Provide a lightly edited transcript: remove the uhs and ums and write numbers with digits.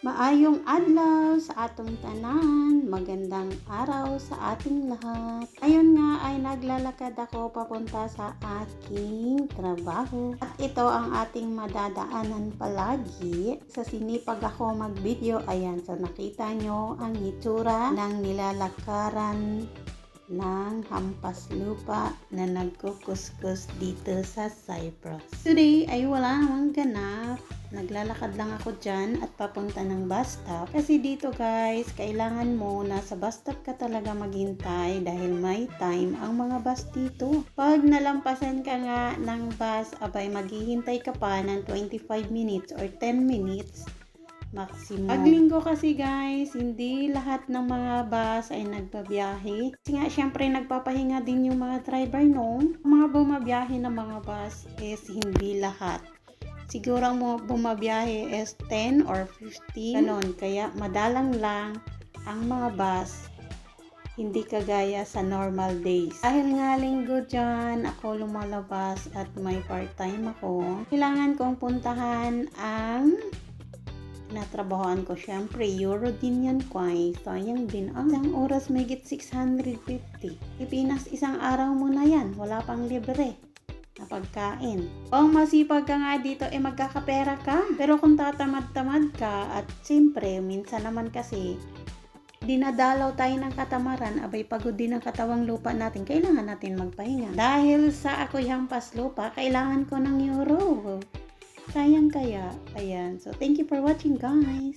Maayong adlaw sa atong tanan, magandang araw sa ating lahat. Ayun nga ay naglalakad ako papunta sa aking trabaho. At ito ang ating madadaanan palagi. Sa sinipag ako mag-video, ayan, so nakita nyo ang itsura ng nilalakaran ng hampas lupa na nagkukuskus dito sa Cyprus. Today ay wala namang ganap. Naglalakad lang ako dyan at papunta ng bus stop. Kasi dito guys, kailangan mo nasa bus stop ka talaga maghintay dahil may time ang mga bus dito. Pag nalampasan ka nga ng bus, abay maghihintay ka pa ng 25 minutes or 10 minutes maximum. Pag linggo kasi guys, hindi lahat ng mga bus ay nagbabiyahe. Kasi nga syempre nagpapahinga din yung mga driver, no? Mga bumabiyahe ng mga bus is hindi lahat. Siguro mo bumabiyahe is 10 or 15. Ganon. Kaya madalang lang ang mga bus. Hindi kagaya sa normal days. Dahil nga linggo dyan, ako lumalabas at may part-time ako. Kailangan kong puntahan ang natrabahoan ko. Syempre, euro din yan, kway. Sayang din. Isang oras may git 650. Pipinas, isang araw mo na yan. Wala pang libre na pagkain. Kung masipag ka nga dito, magkakapera ka. Pero kung tatamad-tamad ka, at siyempre, minsan naman kasi, dinadalaw tayo ng katamaran, abay pagod din ang katawang lupa natin, kailangan natin magpahinga. Dahil sa ako'y hampas lupa, kailangan ko ng euro. Sayang kaya. Ayan. So, thank you for watching guys.